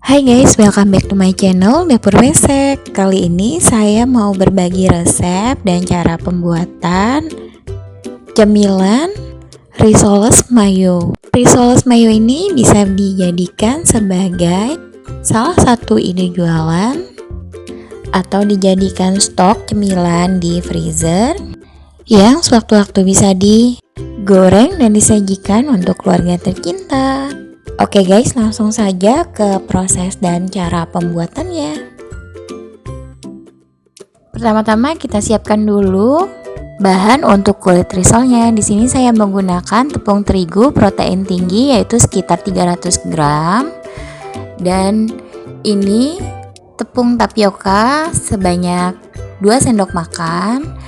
Hai guys, welcome back to my channel Dapur Besek. Kali ini saya mau berbagi resep dan cara pembuatan cemilan risoles mayo. Risoles mayo ini bisa dijadikan sebagai salah satu ide jualan atau dijadikan stok cemilan di freezer yang sewaktu-waktu bisa digoreng dan disajikan untuk keluarga tercinta. Oke guys, langsung saja ke proses dan cara pembuatannya. Pertama-tama kita siapkan dulu bahan untuk kulit risolnya. Di sini saya menggunakan tepung terigu protein tinggi yaitu sekitar 300 gram. Dan ini tepung tapioka sebanyak 2 sendok makan,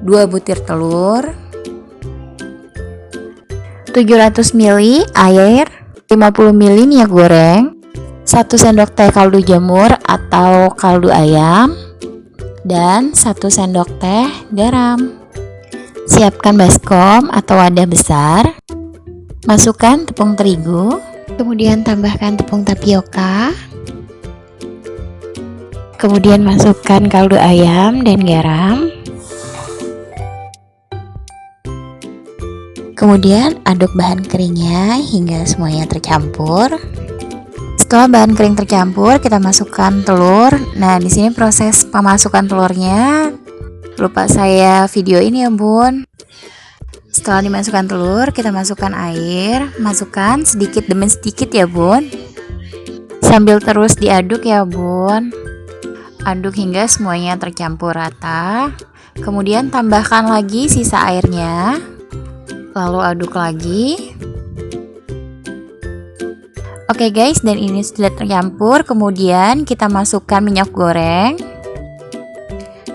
2 butir telur, 700 ml air, 50 ml minyak goreng, 1 sendok teh kaldu jamur atau kaldu ayam, dan 1 sendok teh garam. Siapkan baskom atau wadah besar, masukkan tepung terigu, kemudian tambahkan tepung tapioka, kemudian masukkan kaldu ayam dan garam. Kemudian aduk bahan keringnya hingga semuanya tercampur. Setelah bahan kering tercampur, kita masukkan telur. Nah, di sini proses pemasukan telurnya lupa saya video ini ya, Bun. Setelah dimasukkan telur, kita masukkan air, masukkan sedikit demi sedikit ya, Bun. Sambil terus diaduk ya, Bun. Aduk hingga semuanya tercampur rata. Kemudian tambahkan lagi sisa airnya. Lalu aduk lagi. Oke guys, dan ini sudah tercampur. Kemudian kita masukkan minyak goreng.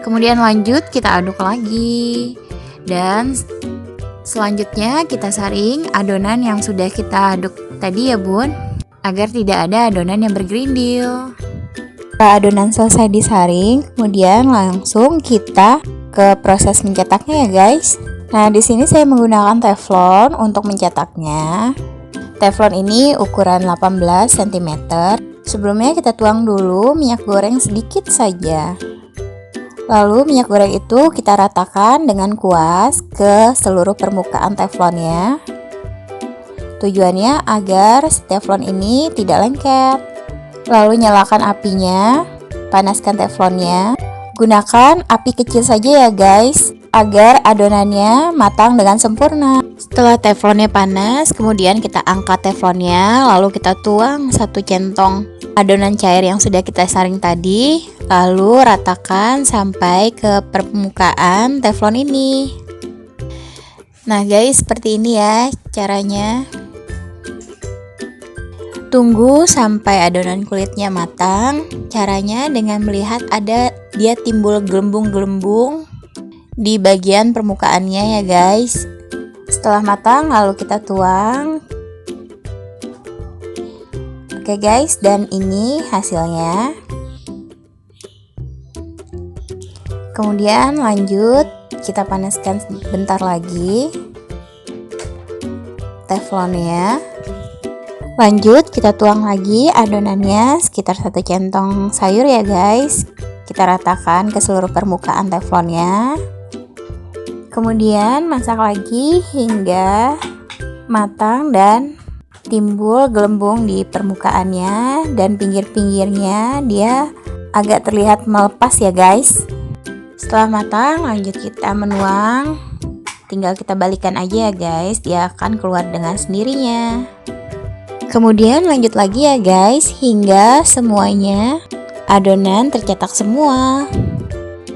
Kemudian lanjut kita aduk lagi. Dan selanjutnya kita saring adonan yang sudah kita aduk tadi ya, Bun, agar tidak ada adonan yang bergerindil. Setelah adonan selesai disaring, kemudian langsung kita ke proses mencetaknya ya guys. Nah, di sini saya menggunakan teflon untuk mencetaknya. Teflon ini ukuran 18 cm. Sebelumnya kita tuang dulu minyak goreng sedikit saja. Lalu minyak goreng itu kita ratakan dengan kuas ke seluruh permukaan teflonnya. Tujuannya agar teflon ini tidak lengket. Lalu nyalakan apinya, panaskan teflonnya. Gunakan api kecil saja ya guys, agar adonannya matang dengan sempurna. Setelah teflonnya panas, kemudian kita angkat teflonnya, lalu kita tuang 1 centong adonan cair yang sudah kita saring tadi, lalu ratakan sampai ke permukaan teflon ini. Nah guys, seperti ini ya caranya. Tunggu sampai adonan kulitnya matang. Caranya dengan melihat ada dia timbul gelembung-gelembung di bagian permukaannya ya guys. Setelah matang lalu kita tuang. Oke guys, dan ini hasilnya. Kemudian lanjut kita panaskan bentar lagi teflonnya. Lanjut kita tuang lagi adonannya sekitar 1 centong sayur ya guys. Kita ratakan ke seluruh permukaan teflonnya. Kemudian masak lagi hingga matang dan timbul gelembung di permukaannya, dan pinggir-pinggirnya dia agak terlihat melepas ya guys. Setelah matang lanjut kita menuang. Tinggal kita balikan aja ya guys, dia akan keluar dengan sendirinya. Kemudian lanjut lagi ya guys hingga semuanya adonan tercetak semua.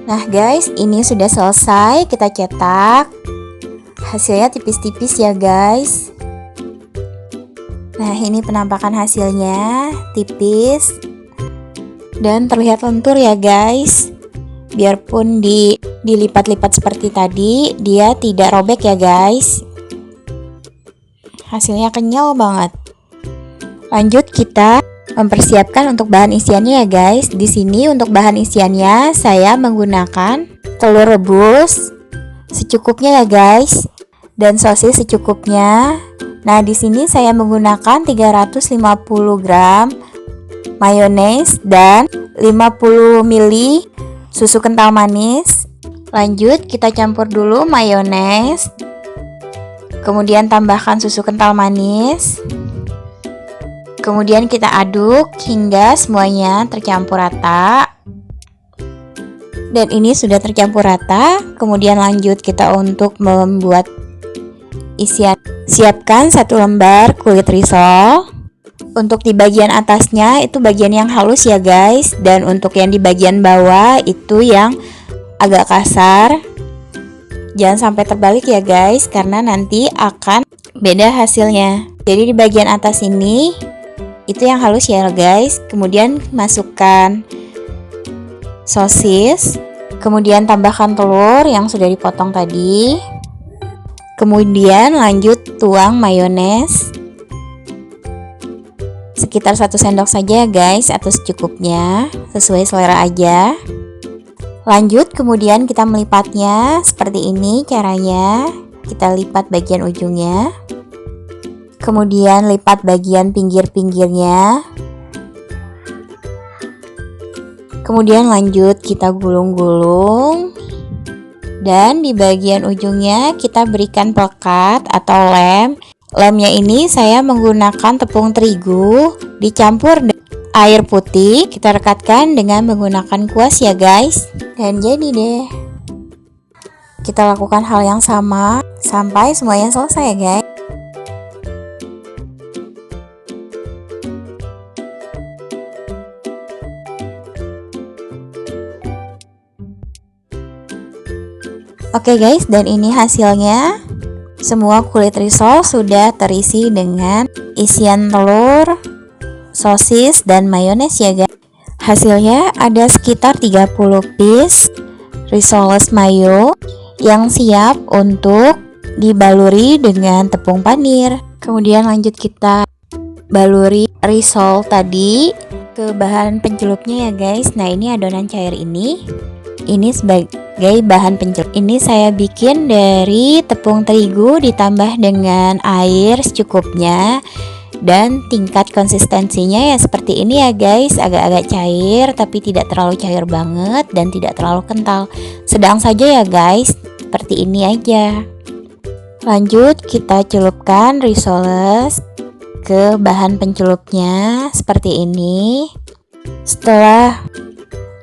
Nah guys, ini sudah selesai kita cetak. Hasilnya tipis-tipis ya guys. Nah, ini penampakan hasilnya, tipis dan terlihat lentur ya guys. Biarpun dilipat-lipat seperti tadi, dia tidak robek ya guys. Hasilnya kenyal banget. Lanjut kita mempersiapkan untuk bahan isiannya ya guys. Di sini untuk bahan isiannya saya menggunakan telur rebus secukupnya ya guys, dan sosis secukupnya. Nah, di sini saya menggunakan 350 gram mayones, dan 50 ml susu kental manis. Lanjut kita campur dulu mayones, kemudian tambahkan susu kental manis, kemudian kita aduk hingga semuanya tercampur rata. Dan ini sudah tercampur rata. Kemudian lanjut kita untuk membuat isian. Siapkan 1 lembar kulit risol. Untuk di bagian atasnya itu bagian yang halus ya guys, dan untuk yang di bagian bawah itu yang agak kasar. Jangan sampai terbalik ya guys, karena nanti akan beda hasilnya. Jadi di bagian atas ini itu yang halus ya guys. Kemudian masukkan sosis, kemudian tambahkan telur yang sudah dipotong tadi. Kemudian lanjut tuang mayones sekitar 1 sendok saja ya guys, atau secukupnya, sesuai selera aja. Lanjut kemudian kita melipatnya seperti ini caranya. Kita lipat bagian ujungnya, kemudian lipat bagian pinggir-pinggirnya. Kemudian lanjut kita gulung-gulung, dan di bagian ujungnya kita berikan pekat atau lem. Lemnya ini saya menggunakan tepung terigu dicampur air putih. Kita rekatkan dengan menggunakan kuas ya guys. Dan jadi deh. Kita lakukan hal yang sama sampai semuanya selesai ya guys. Oke guys, dan ini hasilnya. Semua kulit risol sudah terisi dengan isian telur, sosis, dan mayones ya guys. Hasilnya ada sekitar 30 piece risoles mayo yang siap untuk dibaluri dengan tepung panir. Kemudian lanjut kita baluri risol tadi ke bahan pencelupnya ya guys. Nah, ini adonan cair ini sebagai bahan pencelup. Ini saya bikin dari tepung terigu ditambah dengan air secukupnya, dan tingkat konsistensinya ya seperti ini ya guys, agak-agak cair tapi tidak terlalu cair banget dan tidak terlalu kental, sedang saja ya guys, seperti ini aja. Lanjut kita celupkan risoles ke bahan pencelupnya seperti ini. Setelah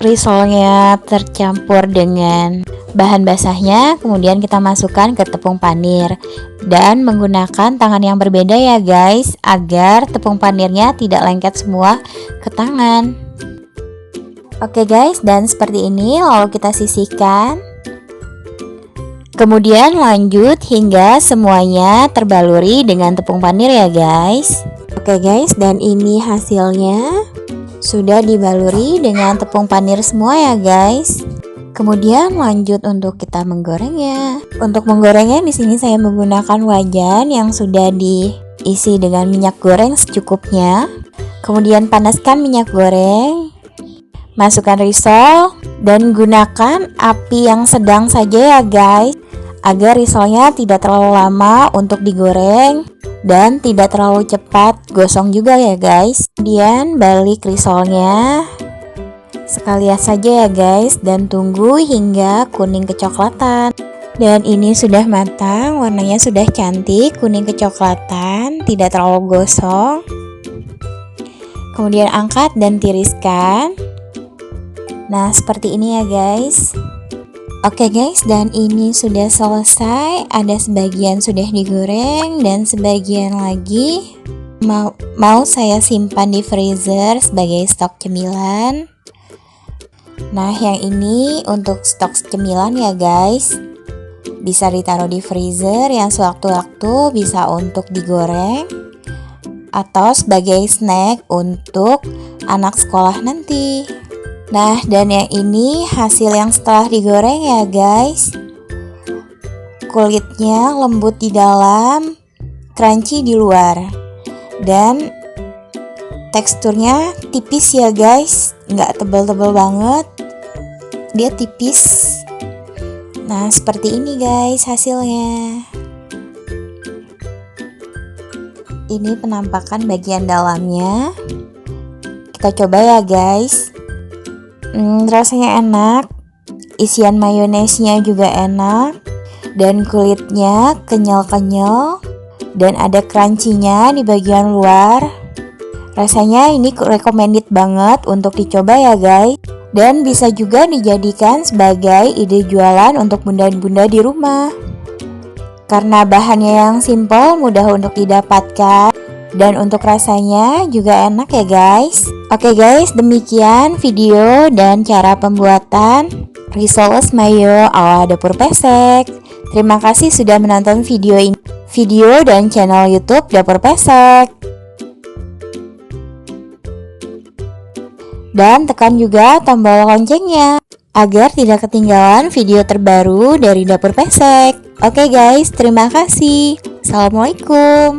risolnya tercampur dengan bahan basahnya, kemudian kita masukkan ke tepung panir dan menggunakan tangan yang berbeda ya guys, agar tepung panirnya tidak lengket semua ke tangan. Oke guys, dan seperti ini lalu kita sisihkan. Kemudian lanjut hingga semuanya terbaluri dengan tepung panir ya guys. Oke guys, dan ini hasilnya. Sudah dibaluri dengan tepung panir semua ya guys. Kemudian lanjut untuk kita menggorengnya. Untuk menggorengnya di sini saya menggunakan wajan yang sudah diisi dengan minyak goreng secukupnya. Kemudian panaskan minyak goreng. Masukkan risol dan gunakan api yang sedang saja ya guys, agar risolnya tidak terlalu lama untuk digoreng dan tidak terlalu cepat gosong juga ya guys. Kemudian balik risolnya sekalian saja ya guys, dan tunggu hingga kuning kecoklatan. Dan ini sudah matang, warnanya sudah cantik, kuning kecoklatan, tidak terlalu gosong. Kemudian angkat dan tiriskan. Nah, seperti ini ya guys. Oke guys, dan ini sudah selesai. Ada sebagian sudah digoreng dan sebagian lagi mau saya simpan di freezer sebagai stok cemilan. Nah, yang ini untuk stok cemilan ya guys. Bisa ditaruh di freezer, yang sewaktu-waktu bisa untuk digoreng atau sebagai snack untuk anak sekolah nanti. Nah, dan yang ini hasil yang setelah digoreng ya guys. Kulitnya lembut di dalam, crunchy di luar, dan teksturnya tipis ya guys, nggak tebal-tebal banget, dia tipis. Nah, seperti ini guys hasilnya. Ini penampakan bagian dalamnya. kita coba ya guys. Rasanya enak, isian mayonesnya juga enak, dan kulitnya kenyal-kenyal, dan ada crunchy-nya di bagian luar. Rasanya ini recommended banget untuk dicoba ya guys. Dan bisa juga dijadikan sebagai ide jualan untuk bunda-bunda di rumah. Karena bahannya yang simple, mudah untuk didapatkan, dan untuk rasanya juga enak ya guys. Oke guys, demikian video dan cara pembuatan risoles mayo ala Dapur Pesek. Terima kasih sudah menonton video dan channel YouTube Dapur Pesek. Dan tekan juga tombol loncengnya agar tidak ketinggalan video terbaru dari Dapur Pesek. Oke guys, terima kasih. Assalamualaikum.